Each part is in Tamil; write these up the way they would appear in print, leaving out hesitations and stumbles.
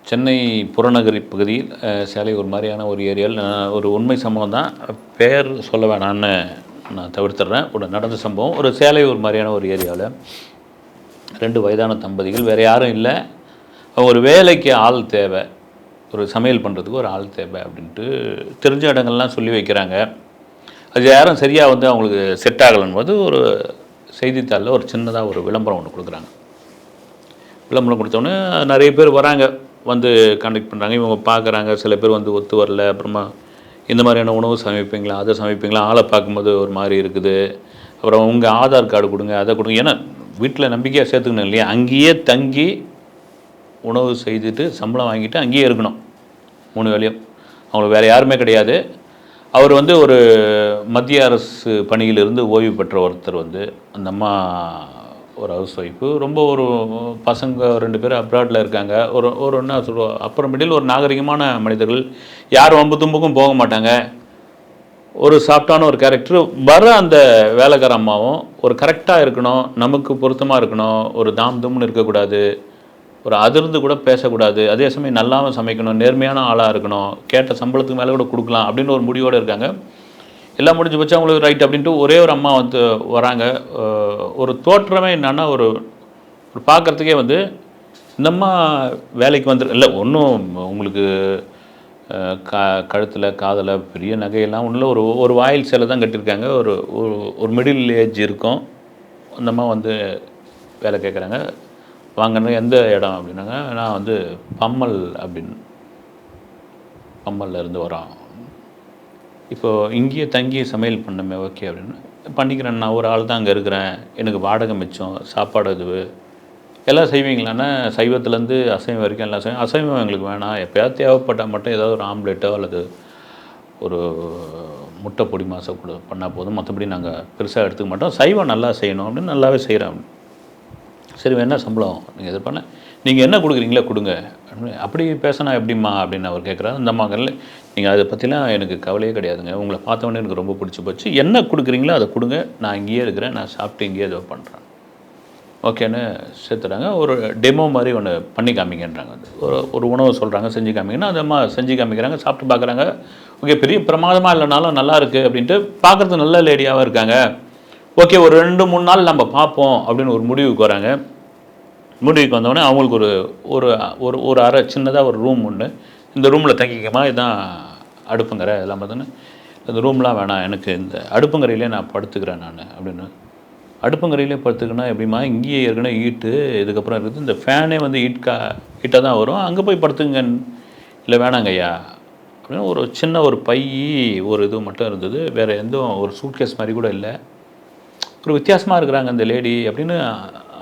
சென்னை புறநகரி பகுதியில் சேலை ஒரு மாதிரியான ஒரு ஏரியாவில் ஒரு உண்மை சம்பவம் தான். பெயர் சொல்ல வேணான்னு நான் தவிர்த்துடுறேன். ஒரு நடந்த சம்பவம். ஒரு சேலை ஒரு மாதிரியான ஒரு ஏரியாவில் 2 வயதான தம்பதிகள், வேறு யாரும் இல்லை, ஒரு வேலைக்கு ஆள் தேவை, ஒரு சமையல் பண்ணுறதுக்கு ஒரு ஆள் தேவை அப்படின்ட்டு தெரிஞ்ச இடங்கள்லாம் சொல்லி வைக்கிறாங்க. அது யாரும் சரியாக அவங்களுக்கு செட் ஆகலைன்னு போது ஒரு செய்தித்தாளில் ஒரு சின்னதாக ஒரு விளம்பரம் ஒன்று கொடுக்குறாங்க. விளம்பரம் கொடுத்தோன்னே நிறைய பேர் வராங்க, கான்டாக்ட் பண்ணுறாங்க. இவங்க பார்க்குறாங்க, சில பேர் ஒத்து வரல. அப்புறமா இந்த மாதிரியான உணவு சமைப்பீங்களா, அதை சமைப்பீங்களா, ஆளை பார்க்கும்போது ஒரு மாதிரி இருக்குது, அப்புறம் உங்கள் ஆதார் கார்டு கொடுங்க, அதை கொடுங்க. ஏன்னா வீட்டில் நம்பிக்கையாக சேர்த்துக்கணும் இல்லையா? அங்கேயே தங்கி உணவு செய்துட்டு சம்பளம் வாங்கிட்டு அங்கேயே இருக்கணும் 3 வேளையும். அவங்களுக்கு வேறு யாருமே கிடையாது. அவர் ஒரு மத்திய அரசு பணியிலிருந்து ஓய்வு பெற்ற ஒருத்தர். அந்த அம்மா ஒரு ஹவுஸ் ஒய்ஃபு. ரொம்ப ஒரு பசங்க 2 பேர் அப்ராடில் இருக்காங்க. ஒரு என்ன சொல்லுவோம், அப்புறமேட்டில் ஒரு நாகரிகமான மனிதர்கள், யார் வம்பு தும்புக்கும் போக மாட்டாங்க. ஒரு சாஃப்டான ஒரு கேரக்டர். அந்த வேலைக்கார அம்மாவும் ஒரு கரெக்டாக இருக்கணும், நமக்கு பொருத்தமாக இருக்கணும், ஒரு தும்னு இருக்கக்கூடாது, ஒரு அதிர்ந்து கூட பேசக்கூடாது, அதே சமயம் நல்லாவும் சமைக்கணும், நேர்மையான ஆளாக இருக்கணும், கேட்ட சம்பளத்துக்கு மேலே கூட கொடுக்கலாம் அப்படின்னு ஒரு முடிவோடு இருக்காங்க. எல்லாம் முடிஞ்சு போச்சு, அவங்களுக்கு ரைட் அப்படின்ட்டு ஒரே ஒரு அம்மா வராங்க. ஒரு தோற்றமே என்னன்னா, ஒரு பார்க்குறதுக்கே இந்த அம்மா வேலைக்கு இல்லை ஒன்றும் உங்களுக்கு கழுத்தில் காதில் பெரிய நகையெல்லாம் ஒன்றும் இல்லை, ஒரு வாயில் சேலை தான் கட்டியிருக்காங்க. ஒரு மிடில் ஏஜ் இருக்கும். அந்த அம்மா வேலை கேட்குறாங்க. வாங்கன்னு எந்த இடம் அப்படின்னாங்க. நான் பம்மல் அப்படின்னு, பம்மலில் இருந்து வரோம், இப்போது இங்கேயே தங்கி சமையல் பண்ணமே, ஓகே அப்படின்னு பண்ணிக்கிறேன். நான் ஒரு ஆள் தான் அங்கே இருக்கிறேன், எனக்கு வாடகை மிச்சம், சாப்பாடு இது எல்லாம் செய்வீங்களான்னா, சைவத்துலேருந்து அசைவம் வரைக்கும் எல்லாம் செய்வோம். அசைவம் எங்களுக்கு வேணாம், எப்போயாவது தேவைப்பட்டால் மட்டும் ஏதாவது ஒரு ஆம்லேட்டோ அல்லது ஒரு முட்டை பொடி மாசம் கூட பண்ணால் போதும், மற்றபடி நாங்கள் பெருசாக எடுத்துக்க மாட்டோம், சைவம் நல்லா செய்யணும் அப்படின்னு நல்லாவே செய்கிறேன். சரி, என்ன சம்பளம் நீங்கள் இது பண்ண, நீங்கள் என்ன கொடுக்குறீங்களோ கொடுங்க. அப்படி பேசினா எப்படிம்மா அப்படின்னு அவர் கேட்குறாரு. அந்த அம்மாக்கள், நீங்கள் அதை பற்றிலாம் எனக்கு கவலையே கிடையாதுங்க, உங்களை பார்த்தோன்னே எனக்கு ரொம்ப பிடிச்சி போச்சு, என்ன கொடுக்குறீங்களோ அதை கொடுங்க, நான் இங்கேயே இருக்கிறேன், நான் சாப்பிட்டு இங்கேயே ஏதோ பண்ணுறேன், ஓகேன்னு சேர்த்துறாங்க. ஒரு டெமோ மாதிரி ஒன்று பண்ணி காமிங்கன்றாங்க. ஒரு உணவு சொல்கிறாங்க, செஞ்சு காமிங்கன்னா அந்த அம்மா செஞ்சு காமிக்கிறாங்க, சாப்பிட்டு பார்க்குறாங்க. ஓகே, பெரிய பிரமாதமாக இல்லைனாலும் நல்லா இருக்குது அப்படின்ட்டு, பார்க்குறது நல்ல லேடியாகவும் இருக்காங்க. ஓகே, ஒரு 2-3 நாள் நம்ம பார்ப்போம் அப்படின்னு ஒரு முடிவுக்கு வராங்க. முடிவுக்கு வந்தோடனே அவங்களுக்கு ஒரு ஒரு ஒரு அறை, சின்னதாக ஒரு ரூம் ஒன்று, இந்த ரூமில் தங்கிக்கமா, இதுதான் அடுப்புங்கரை, இதெல்லாம் பார்த்தோன்னே இந்த ரூம்லாம் வேணாம், எனக்கு இந்த அடுப்புங்கரையிலே நான் படுத்துக்கிறேன் நான் அப்படின்னு. அடுப்புங்கரையிலே படுத்துக்கன்னா எப்படிமா, இங்கேயே ஏற்கனவே ஹீட்டு, இதுக்கப்புறம் இருக்குது, இந்த ஃபேனே ஹீட்டாக தான் வரும், அங்கே போய் படுத்துங்க. இல்லை வேணாங்க ஐயா அப்படின்னு ஒரு சின்ன ஒரு பை ஒரு இது மட்டும் இருந்தது, வேறு எந்த ஒரு சூட்கேஸ் மாதிரி கூட இல்லை. ஒரு வித்தியாசமாக இருக்கிறாங்க அந்த லேடி அப்படின்னு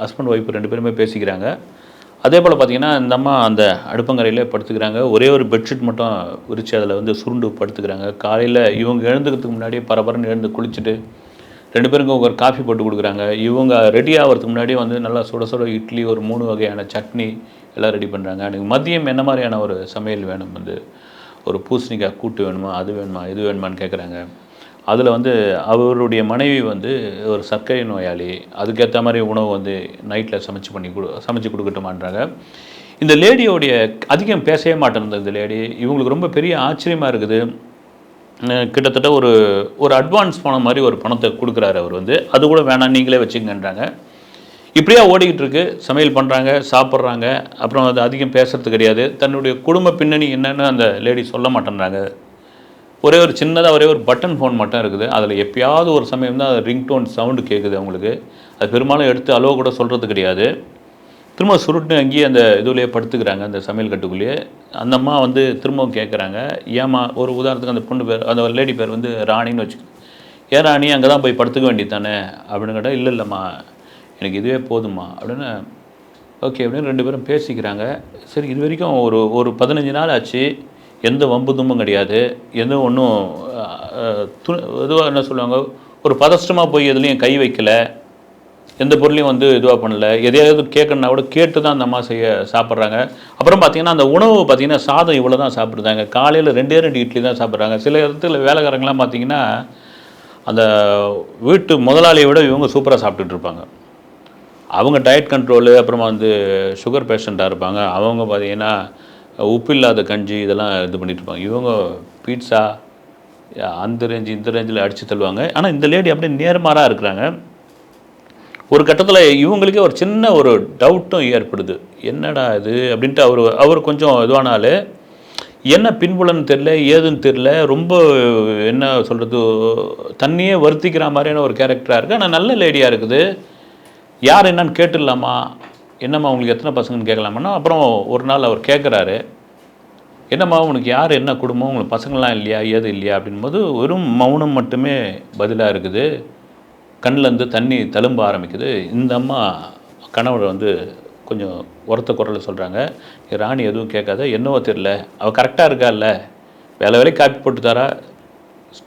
ஹஸ்பண்ட் ஒய்ஃப் 2 பேருமே பேசிக்கிறாங்க. அதே போல் பார்த்திங்கன்னா, இந்த அம்மா அந்த அடுப்பங்கரையிலே படுத்துக்கிறாங்க. ஒரே ஒரு பெட்ஷீட் மட்டும் விரித்து அதில் சுருண்டு படுத்துக்கிறாங்க. காலையில் இவங்க எழுந்துக்கிறதுக்கு முன்னாடியே பரபரன்னு எழுந்து குளிச்சுட்டு 2 பேருக்கும் ஒரு காஃபி போட்டு கொடுக்குறாங்க. இவங்க ரெடி ஆகிறதுக்கு முன்னாடியே நல்லா சுட சுட இட்லி, ஒரு 3 வகையான சட்னி எல்லாம் ரெடி பண்ணுறாங்க. எனக்கு மதியம் என்ன மாதிரியான ஒரு சமையல் வேணும், ஒரு பூசணிக்காய் கூட்டு வேணுமா, அது வேணுமா, இது வேணுமான்னு கேட்குறாங்க. அதில் அவருடைய மனைவி ஒரு சர்க்கரை நோயாளி, அதுக்கேற்ற மாதிரி உணவு நைட்டில் சமைச்சு கொடுக்கட்டுமான்றாங்க. இந்த லேடியோடைய அதிகம் பேசவே மாட்டேன் இந்த லேடி. இவங்களுக்கு ரொம்ப பெரிய ஆச்சரியமாக இருக்குது. கிட்டத்தட்ட ஒரு அட்வான்ஸ் பணம் மாதிரி ஒரு பணத்தை கொடுக்குறாரு அவர். அது கூட வேணாம், நீங்களே வச்சுக்கங்கன்றாங்க. இப்படியா ஓடிக்கிட்டு இருக்கு. சமையல் பண்ணுறாங்க, சாப்பிட்றாங்க, அப்புறம் அது அதிகம் பேசுறது கிடையாது. தன்னுடைய குடும்ப பின்னணி என்னன்னு அந்த லேடி சொல்ல மாட்டேன்றாங்க. ஒரே ஒரு சின்னதாக ஒரே ஒரு பட்டன் ஃபோன் மட்டும் இருக்குது. அதில் எப்பயாவது ஒரு சமயம் தான் அது ரிங்டோன் சவுண்டு கேட்குது அவங்களுக்கு. அது பெரும்பாலும் எடுத்து அளவு கூட சொல்கிறது கிடையாது. திரும்ப சுருட்டு அங்கேயே அந்த இதுலேயே படுத்துக்கிறாங்க, அந்த சமையல் கட்டுக்குள்ளேயே. அந்த அம்மா திரும்பவும் கேட்குறாங்க, ஏமா, ஒரு உதாரணத்துக்கு அந்த பொண்ணு பேர், அந்த லேடி பேர் ராணின்னு வச்சுக்கோங்க. ஏன் ராணி, அங்கே தான் போய் படுத்துக்க வேண்டியது தானே அப்படின்னு கேட்டால், இல்லைம்மா எனக்கு இதுவே போதுமா அப்படின்னு. ஓகே அப்படின்னு 2 பேரும் பேசிக்கிறாங்க. சரி, இது வரைக்கும் ஒரு 15 நாள் ஆச்சு, எந்த வம்பு தும்பும் கிடையாது, எதுவும் ஒன்றும் இதுவாக என்ன சொல்லுவாங்க, ஒரு பதஷ்டமாக போய் எதுலேயும் கை வைக்கலை, எந்த பொருளையும் இதுவாக பண்ணலை. எதையாவது கேட்கணுன்னா கூட கேட்டு தான் அந்த அம்மா சாப்பிட்றாங்க. அப்புறம் பார்த்திங்கன்னா, அந்த உணவு பார்த்திங்கன்னா, சாதம் இவ்வளோ தான் சாப்பிட்றாங்க. காலையில் 2 இட்லி தான் சாப்பிட்றாங்க. சில இடத்துல வேலைக்காரங்களாம் பார்த்திங்கன்னா, அந்த வீட்டு முதலாளியை விட இவங்க சூப்பராக சாப்பிட்டுட்டு இருப்பாங்க. அவங்க டயட் கண்ட்ரோலு, அப்புறமா சுகர் பேஷண்ட்டாக இருப்பாங்க. அவங்க பார்த்திங்கன்னா உப்பு இல்லாத கஞ்சி இதெல்லாம் இது பண்ணிட்டு இருப்பாங்க. இவங்க பீட்சா அந்த ரேஞ்சு இந்த ரேஞ்சில் அடித்து தள்ளுவாங்க. ஆனால் இந்த லேடி அப்படியே நேர்மாறாக இருக்கிறாங்க. ஒரு கட்டத்தில் இவங்களுக்கே ஒரு சின்ன ஒரு டவுட்டும் ஏற்படுது. என்னடா இது அப்படின்ட்டு அவர் கொஞ்சம் இதுவானாலே என்ன பின்புலன்னு தெரில, ஏதுன்னு தெரில, ரொம்ப என்ன சொல்கிறது, தண்ணியே வருத்திக்கிற மாதிரியான ஒரு கேரக்டராக இருக்குது. ஆனால் நல்ல லேடியாக இருக்குது. யார் என்னன்னு கேட்டுடலாமா, என்னம்மா உங்களுக்கு எத்தனை பசங்கன்னு கேட்கலாமான்னா, அப்புறம் ஒரு நாள் அவர் கேட்குறாரு, என்னம்மா உனக்கு யார், என்ன குடும்பம், உங்களுக்கு பசங்களாம் இல்லையா, ஏது இல்லையா அப்படின்போது வெறும் மௌனம் மட்டுமே பதிலாக இருக்குது. கண்ணிலேருந்து தண்ணி தழும்ப ஆரம்பிக்குது. இந்த அம்மா கணவர் வந்து கொஞ்சம் உரத்த குரலில் சொல்கிறாங்க, ராணி எதுவும் கேட்காத, என்னவோ தெரில, அவள் கரெக்டாக இருக்கா, இல்லை வேலைக்கு காப்பி போட்டு தரா,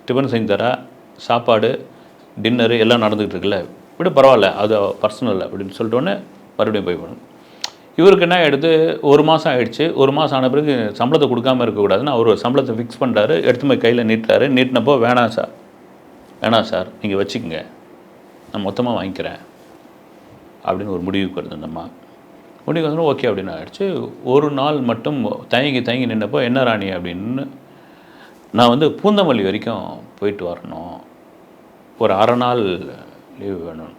டிஃபன் செஞ்சு தரா, சாப்பாடு டின்னரு எல்லாம் நடந்துக்கிட்டு இருக்குல்ல, விட பரவாயில்ல, அது பர்சனல் அப்படின்னு சொல்லிட்டோன்னே மறுபடியும் போய் போகணும். இவருக்கு என்ன ஆகிடுது, ஒரு மாதம் ஆகிடுச்சு. ஒரு மாதம் ஆன பிறகு சம்பளத்தை கொடுக்காமல் இருக்கக்கூடாதுன்னு அவர் சம்பளத்தை ஃபிக்ஸ் பண்ணுறாரு. எடுத்து போய் கையில் நீட்டுறாரு. நீட்டினப்போ வேணாம் சார் நீங்கள் வச்சுக்கோங்க, நான் மொத்தமாக வாங்கிக்கிறேன் அப்படின்னு ஒரு முடிவுக்கு வருது. அந்த அம்மா முடிவுக்கு வந்து ஓகே அப்படின்னு ஆகிடுச்சு. ஒரு நாள் மட்டும் தயங்கி நின்றப்போ, என்ன ராணி அப்படின்னு, நான் வந்து பூந்தமல்லி வரைக்கும் போயிட்டு வரணும், ஒரு அரை நாள் லீவு வேணும்.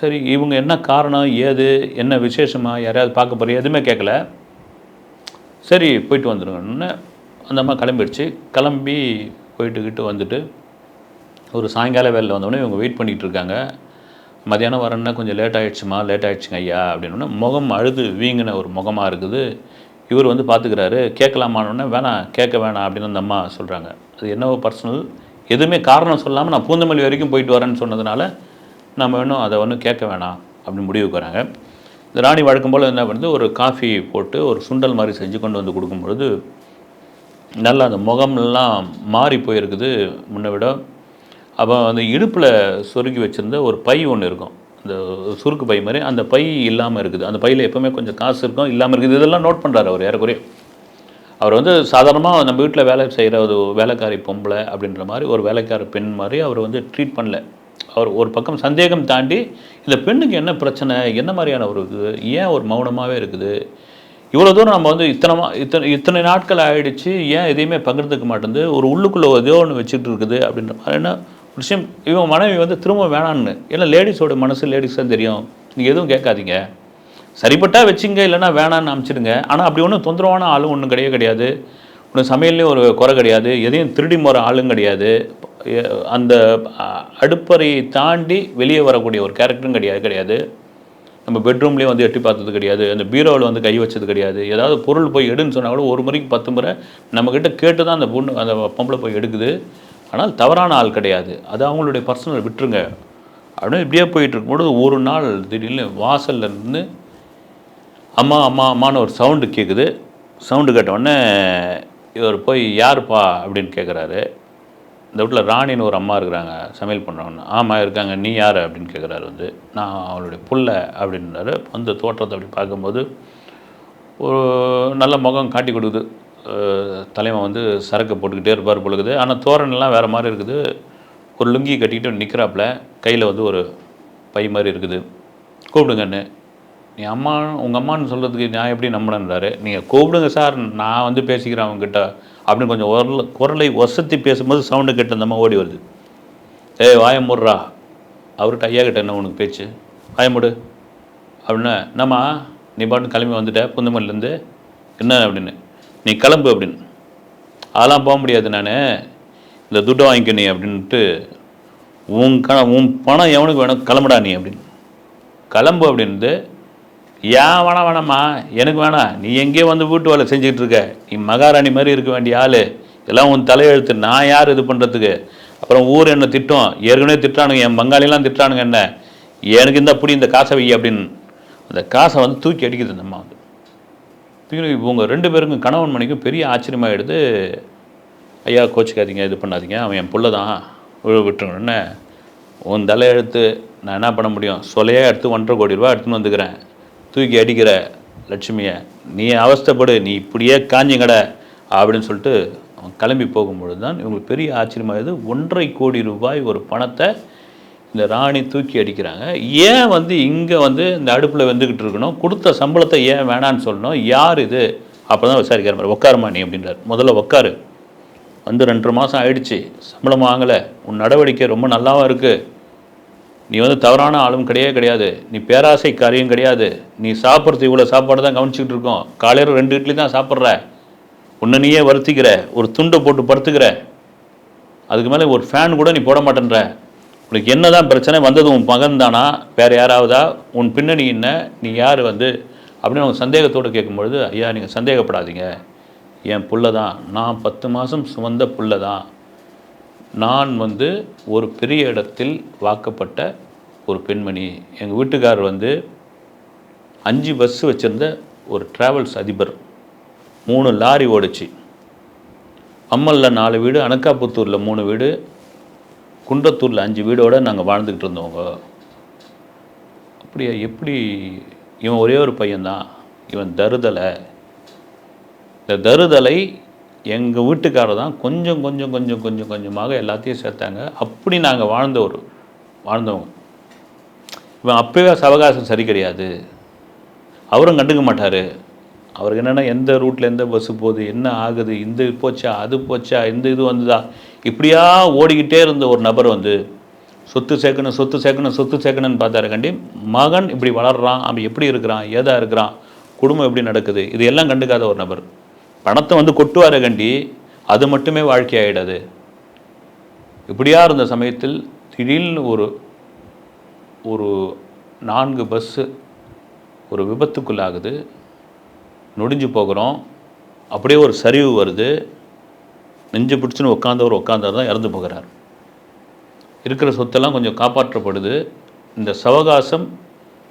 சரி, இவங்க என்ன காரணம், ஏது என்ன விசேஷமாக, யாரையாவது பார்க்க போகிற, எதுவுமே கேட்கல. சரி போயிட்டு வந்துடுங்கன்னு அந்த அம்மா கிளம்பிடுச்சு. கிளம்பி போயிட்டுக்கிட்டு வந்துட்டு ஒரு சாயங்கால வேலையில் வந்தோடனே இவங்க வெயிட் பண்ணிகிட்டு இருக்காங்க. மதியானம் வரேன்னா கொஞ்சம் லேட் ஆகிடுச்சுங்க ஐயா அப்படின்னோடனே முகம் அழுது வீங்கின ஒரு முகமாக இருக்குது. இவர் வந்து பார்த்துக்கிறாரு. கேட்கலாமான்னொன்னே கேட்க வேணாம் அப்படின்னு அந்த அம்மா சொல்கிறாங்க. அது என்னவோ பர்சனல், எதுவுமே காரணம் சொல்லாமல் நான் பூந்தமல்லி வரைக்கும் போயிட்டு வரேன்னு சொன்னதுனால நம்ம இன்னும் அதை ஒன்றும் கேட்க வேணாம் அப்படின்னு முடிவுக்கு வராங்க. இந்த ராணி வழக்கம் போல் என்ன பண்ணுது, ஒரு காஃபி போட்டு ஒரு சுண்டல் மாதிரி செஞ்சு கொண்டு வந்து கொடுக்கும்பொழுது நல்லா அந்த முகம்லாம் மாறி போயிருக்குது முன்னை விட. அப்போ அந்த இடுப்பில் சொருகி வச்சுருந்த ஒரு பை ஒன்று இருக்கும், அந்த சுருக்கு பை மாதிரி, அந்த பை இல்லாமல் இருக்குது. அந்த பையில் எப்போவுமே கொஞ்சம் காசு இருக்கும், இல்லாமல் இருக்குது. இதெல்லாம் நோட் பண்ணுறாரு அவர். ஏறக்குறைய அவர் வந்து சாதாரணமாக நம்ம வீட்டில் வேலை செய்கிற ஒரு வேலைக்காரி பொம்பளை அப்படின்ற மாதிரி, ஒரு வேலைக்கார பெண் மாதிரி அவர் வந்து ட்ரீட் பண்ணல. அவர் ஒரு பக்கம் சந்தேகம் தாண்டி, இந்த பெண்ணுக்கு என்ன பிரச்சனை, என்ன மாதிரியான ஒரு இது, ஏன் ஒரு மௌனமாகவே இருக்குது, இவ்வளோ தூரம் நம்ம வந்து இத்தனை நாட்கள் ஆகிடுச்சு, ஏன் எதையுமே பகிர்ந்துக்க மாட்டேங்குது, ஒரு உள்ளுக்குள்ளே ஏதோ ஒன்று வச்சுட்டு இருக்குது அப்படின்ற மாதிரியான விஷயம். இவன் மனைவி வந்து திரும்ப வேணான்னு, ஏன்னா லேடிஸோட மனசு லேடிஸ் தான் தெரியும், நீங்கள் எதுவும் கேட்காதீங்க, சரிப்பட்டா வச்சுங்க, இல்லைனா வேணான்னு அனுப்பிச்சிடுங்க. ஆனால் அப்படி ஒன்றும் தொந்தரவான ஆளும் ஒன்றும் கிடையாது, ஒன்றும் சமையல்லையும் ஒரு குறை கிடையாது, எதையும் திருடி போகிற ஆளும் கிடையாது, அந்த அடுப்பறையை தாண்டி வெளியே வரக்கூடிய ஒரு கேரக்டரும் கிடையாது. நம்ம பெட்ரூம்லேயே வந்து எட்டி பார்த்தது கிடையாது, அந்த பீரோவில் வந்து கை வச்சது கிடையாது. ஏதாவது பொருள் போய் எடுன்னு சொன்னால் கூட ஒரு முறைக்கு 10 முறை நம்மக்கிட்ட கேட்டு தான் அந்த பொம்பளை போய் எடுக்குது. ஆனால் தவறான ஆள் கிடையாது, அது அவங்களுடைய பர்சனல், விட்டுருங்க அப்படின்னு இப்படியே போயிட்டு இருக்கும்போது ஒரு நாள் திடீர்னு வாசலில் இருந்து அம்மான்னு ஒரு சவுண்டு கேட்குது. சவுண்டு கேட்டவுடனே இவர் போய் யாருப்பா அப்படின்னு கேட்குறாரு. இந்த வீட்டில் ராணின்னு ஒரு அம்மா இருக்கிறாங்க, சமையல் பண்ணுறவங்க. ஆமாம் இருக்காங்க, நீ யார் அப்படின்னு கேட்குறாரு. வந்து நான் அவளுடைய புள்ள அப்படின்றாரு. அந்த தோற்றத்தை அப்படி பார்க்கும்போது ஒரு நல்ல முகம் காட்டி கொடுக்குது. தலைவன் வந்து சரக்கை போட்டுக்கிட்டே இருப்பார் பொழுது, ஆனால் தோரணெல்லாம் வேறு மாதிரி இருக்குது. ஒரு லுங்கி கட்டிக்கிட்டு நிற்கிறாப்புல, கையில் வந்து ஒரு பை மாதிரி இருக்குது. கூப்பிடுங்கன்னு. நீ உங்கள் அம்மான்னு சொல்கிறதுக்கு நான் எப்படி நம்பினேன்றாரு. நீங்கள் கூப்பிடுங்க சார், நான் வந்து பேசிக்கிறேன் அவங்ககிட்ட அப்படின்னு கொஞ்சம் குரலை ஒசத்தி பேசும்போது சவுண்டு கேட்டு அந்த அம்மா ஓடி வருது. வாய மூடுறா, அவர்கிட்ட ஐயா கிட்ட என்ன உனக்கு பேச்சு, வாய மூடு அப்படின்னா, என்னம்மா நீ பாட்டு கிளம்பி வந்துட்ட புந்தமல்லிலேருந்து, என்ன அப்படின்னு, நீ கிளம்பு அப்படின்னு. அதெல்லாம் போக முடியாது, நான் இந்த துட்டை வாங்கிக்க நீ அப்படின்ட்டு, உன் பணம் எவனுக்கு வேணும், கிளம்புடா நீ அப்படின்னு. கிளம்பு அப்படின்ட்டு, ஏன் வேணாம்மா எனக்கு வேணாம், நீ எங்கேயோ வந்து வீட்டு வேலை செஞ்சுக்கிட்டு இருக்க, நீ மகாராணி மாதிரி இருக்க வேண்டிய ஆள், எல்லாம் உன் தலையெழுத்து, நான் யார் இது பண்ணுறதுக்கு, அப்புறம் ஊர் என்ன திட்டம், ஏற்கனவே திட்டானுங்க, என் பங்காளிலாம் திட்டானுங்க, என்ன எனக்கு இந்த காசை வை அப்படின்னு. அந்த காசை வந்து தூக்கி அடிக்குது அந்த அம்மா வந்து. இவங்க 2 பேருக்கும் கணவன் மணிக்கும் பெரிய ஆச்சரியமாகிடுது. ஐயா கோச்சிக்காதீங்க, இது பண்ணாதீங்க, அவன் என் புள்ள தான், விட்டுருங்கன்னு. உன் தலையெழுத்து, நான் என்ன பண்ண முடியும், சொல்லையே எடுத்து 1.5 கோடி ரூபா எடுத்துன்னு வந்துக்கிறேன், தூக்கி அடிக்கிற லட்சுமியை, நீ அவஸ்தைப்படு, நீ இப்படியே காஞ்சிங்கடை அப்படின்னு சொல்லிட்டு அவன் கிளம்பி போகும்பொழுது தான் இவங்களுக்கு பெரிய ஆச்சரியமாகுது. 1.5 கோடி ரூபாய் ஒரு பணத்தை இந்த ராணி தூக்கி அடிக்கிறாங்க. ஏன் வந்து இங்கே வந்து இந்த அடுப்பில் வெந்துக்கிட்டு இருக்கணும், கொடுத்த சம்பளத்தை ஏன் வேணான்னு சொல்லணும், யார் இது அப்போ தான் விசாரிக்கிற மாதிரி, உட்காருமா நீ அப்படின்றார். முதல்ல உட்காரு, வந்து 2 மாதம் ஆயிடுச்சு, சம்பளம் வாங்கலை, உன் நடவடிக்கை ரொம்ப நல்லாவும் இருக்குது, நீ வந்து தவறான ஆளும் கிடையாது, நீ பேராசைக்காரியும் கிடையாது, நீ சாப்பிட்றது இவ்வளோ சாப்பாடு தான் கவனிச்சிக்கிட்டு இருக்கோம், காலையில் 2 இட்லி தான் சாப்பிட்ற, உன்னை நீயே வருத்திக்கிற, ஒரு துண்டை போட்டு படுத்துக்கிற, அதுக்கு மேலே ஒரு ஃபேன் கூட நீ போட மாட்டேன்ற, உனக்கு என்ன தான் பிரச்சனை, வந்தது உன் மகன் தானா, வேறு யாராவதா, உன் பின்னணி என்ன, நீ யார் வந்து அப்படின்னு அவங்க சந்தேகத்தோடு கேட்கும்பொழுது, ஐயா நீங்கள் சந்தேகப்படாதீங்க, என் புள்ள தான், நான் 10 மாதம் சுமந்த புள்ள தான், நான் வந்து ஒரு பெரிய இடத்தில் வாக்கப்பட்ட ஒரு பெண்மணி, எங்கள் வீட்டுக்காரர் வந்து 5 பஸ் வச்சுருந்த ஒரு ட்ராவல்ஸ் அதிபர், 3 லாரி ஓடிச்சு, அம்மலில் 4 வீடு, அனக்காபுத்தூரில் 3 வீடு, குன்றத்தூரில் 5 வீடோடு நாங்கள் வாழ்ந்துக்கிட்டு இருந்தவங்க. அப்படியா, எப்படி, இவன் ஒரே ஒரு பையன்தான், இவன் தருதலை, இந்த தருதலை எங்கள் வீட்டுக்காரர் தான் கொஞ்சம் கொஞ்சமாக எல்லாத்தையும் சேர்த்தாங்க, அப்படி நாங்கள் வாழ்ந்தவங்க. இவன் அப்போவே அவகாசம் சரி கிடையாது, அவரும் கண்டுக்க மாட்டார், அவருக்கு என்னென்னா எந்த ரூட்டில் எந்த பஸ்ஸு போகுது, என்ன ஆகுது, இந்த போச்சா அது போச்சா, இந்த இது வந்துதா, இப்படியா ஓடிக்கிட்டே இருந்த ஒரு நபர் வந்து சொத்து சேர்க்கணும்னு பார்த்தாரு கண்டி, மகன் இப்படி வளர்றான், அவன் எப்படி இருக்கிறான், ஏதா இருக்கிறான், குடும்பம் எப்படி நடக்குது, இது எல்லாம் கண்டுக்காத ஒரு நபர் பணத்தை வந்து கொட்டுவார கண்டி, அது மட்டுமே வாழ்க்கையாகிடாது. இப்படியா இருந்த சமயத்தில் திடீர்னு ஒரு 4 பஸ்ஸு ஒரு விபத்துக்குள்ளாகுது, நொடிஞ்சு போகிறோம், அப்படியே ஒரு சரிவு வருது, நெஞ்சு பிடிச்சின்னு உட்காந்தவர் தான் இறந்து போகிறார். இருக்கிற சொத்தெல்லாம் கொஞ்சம் காப்பாற்றப்படுது. இந்த சவகாசம்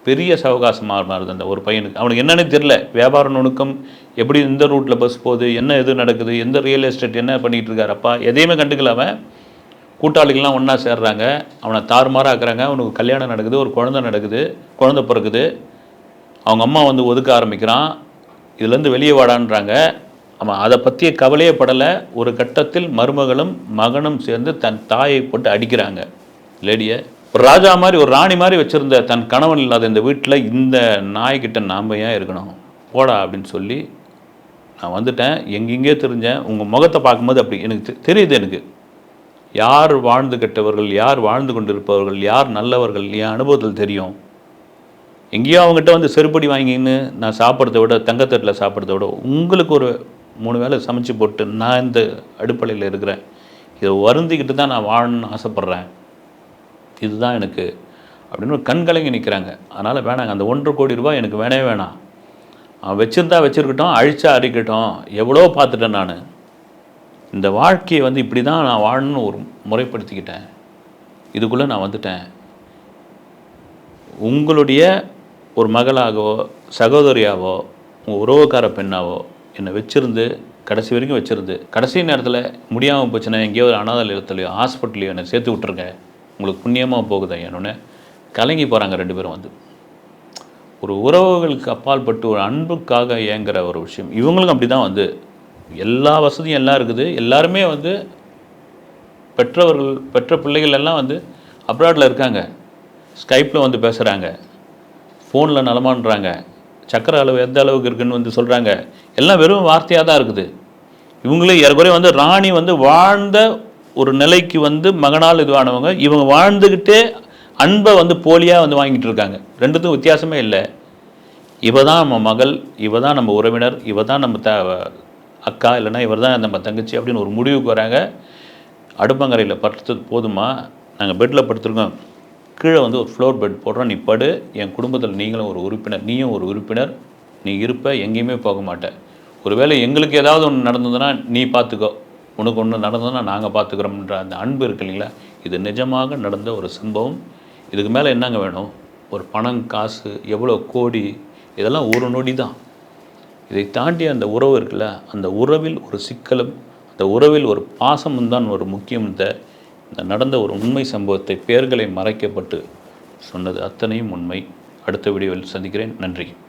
பெரிய சவகாசமாக மாறுது அந்த ஒரு பையனுக்கு. அவனுக்கு என்னென்னு தெரில, வியாபார நுணுக்கம், எப்படி இந்த ரூட்டில் பஸ் போகுது, என்ன எது நடக்குது, எந்த ரியல் எஸ்டேட் என்ன பண்ணிகிட்டு இருக்கார் அப்பா, எதையுமே கண்டுக்கலாமல் கூட்டாளிகள்லாம் ஒன்றா சேர்றாங்க, அவனை தாறுமாறாக்குறாங்க, அவனுக்கு கல்யாணம் நடக்குது, ஒரு குழந்தை பிறகுது, அவங்க அம்மா வந்து ஒதுக்க ஆரம்பிக்கிறான், இதுலேருந்து வெளியே வாடான்றாங்க. அவன் அதை பற்றிய கவலையே படலை. ஒரு கட்டத்தில் மருமகளும் மகனும் சேர்ந்து தன் தாயை போட்டு அடிக்கிறாங்க லேடியை. ஒரு ராஜா மாதிரி, ஒரு ராணி மாதிரி வச்சுருந்த தன் கணவன் இல்லாத இந்த வீட்டில் இந்த நாய்கிட்ட நாம் ஏன் இருக்கணும், போடா அப்படின்னு சொல்லி நான் வந்துட்டேன். எங்கெங்கே தெரிஞ்சேன், உங்கள் முகத்தை பார்க்கும்போது அப்படி எனக்கு தெரியுது, எனக்கு யார் வாழ்ந்து கெட்டவர்கள், யார் வாழ்ந்து கொண்டிருப்பவர்கள், யார் நல்லவர்கள், என் அனுபவத்தில் தெரியும். எங்கேயோ அவங்ககிட்ட வந்து செருப்படி வாங்கின்னு நான் சாப்பிட்றத விட, தங்கத்தட்டில் சாப்பிட்றத விட, உங்களுக்கு ஒரு 3 வேளை சமைச்சு போட்டு நான் இந்த அடுப்பலையில் இருக்கிறேன், இதை வருந்திக்கிட்டு தான் நான் வாழணும்னு ஆசைப்பட்றேன், இதுதான் எனக்கு அப்படின்னு கண்கலங்கி நிற்கிறாங்க. அதனால் வேணாங்க, அந்த 1.5 கோடி ரூபாய் எனக்கு வேணாம், அவன் வச்சுருந்தா வச்சுருக்கட்டும், அழிச்சா அழிக்கட்டும், எவ்வளோ பார்த்துட்டேன் நான், இந்த வாழ்க்கையை வந்து இப்படி தான் நான் வாழணும்னு ஒரு முறைப்படுத்திக்கிட்டேன், இதுக்குள்ளே நான் வந்துட்டேன். உங்களுடைய ஒரு மகளாகவோ சகோதரியாவோ உங்கள் உறவுக்கார பெண்ணாவோ என்னை வச்சுருந்து கடைசி வரைக்கும் வச்சுருந்து, கடைசி நேரத்தில் முடியாமல் போச்சுன்னா எங்கேயோ ஒரு அனாதை இல்லத்துலையோ ஹாஸ்பிட்டலையோ என்னை சேர்த்து விட்ருங்க, உங்களுக்கு புண்ணியமாக போகுது என்னொன்னு கலங்கி போகிறாங்க 2 பேரும். வந்து ஒரு உறவுகளுக்கு அப்பாற்பட்டு ஒரு அன்புக்காக ஏங்குற ஒரு விஷயம். இவங்களுக்கும் அப்படி தான் வந்து எல்லா வசதியும் எல்லாம் இருக்குது, எல்லாருமே வந்து பெற்ற பிள்ளைகள் எல்லாம் வந்து அப்ராடில் இருக்காங்க, ஸ்கைப்பில் வந்து பேசுகிறாங்க, ஃபோனில் நலமான்றாங்க, சக்கரை அளவு எந்த அளவுக்கு இருக்குதுன்னு வந்து சொல்கிறாங்க, எல்லாம் வெறும் வார்த்தையாக தான் இருக்குது. இவங்களே ஏறக்குறைய வந்து ராணி வந்து வாழ்ந்த ஒரு நிலைக்கு வந்து மகனால் இதுவானவங்க, இவங்க வாழ்ந்துக்கிட்டே அன்பை வந்து போலியாக வந்து வாங்கிட்டு இருக்காங்க. ரெண்டுத்துக்கும் வித்தியாசமே இல்லை. இவ தான் நம்ம மகள், இவ தான் நம்ம உறவினர், இவ தான் நம்ம அக்கா, இல்லைன்னா இவர் தான் நம்ம தங்கச்சி அப்படின்னு ஒரு முடிவுக்கு வராங்க. அடுப்பங்கரையில் படுத்தது போதுமா, நாங்கள் பெட்டில் படுத்துருக்கோம், கீழே வந்து ஒரு ஃப்ளோர் பெட் போடுறோம், நீ படு, என் குடும்பத்தில் நீங்களும் ஒரு உறுப்பினர், நீயும் ஒரு உறுப்பினர், நீ இருப்ப, எங்கேயுமே போக மாட்டேன், ஒருவேளை எங்களுக்கு ஏதாவது ஒன்று நடந்ததுன்னா நீ பார்த்துக்கோ, உனக்கு ஒன்று நடந்ததுன்னா நாங்கள் பார்த்துக்கிறோம்ன்ற அந்த அன்பு இருக்கு இல்லைங்களா, இது நிஜமாக நடந்த ஒரு சம்பவம். இதுக்கு மேலே என்னங்க வேணும், ஒரு பணம் காசு எவ்வளோ கோடி, இதெல்லாம் ஒரு நொடி தான். இதை தாண்டி அந்த உறவு இருக்குல்ல, அந்த உறவில் ஒரு சிக்கலும், அந்த உறவில் ஒரு பாசமும் தான் ஒரு முக்கியம். இந்த நடந்த ஒரு உண்மை சம்பவத்தை பெயர்களை மறைக்கப்பட்டு சொன்னது அத்தனையும் உண்மை. அடுத்த வீடியோவில் சந்திக்கிறேன். நன்றி.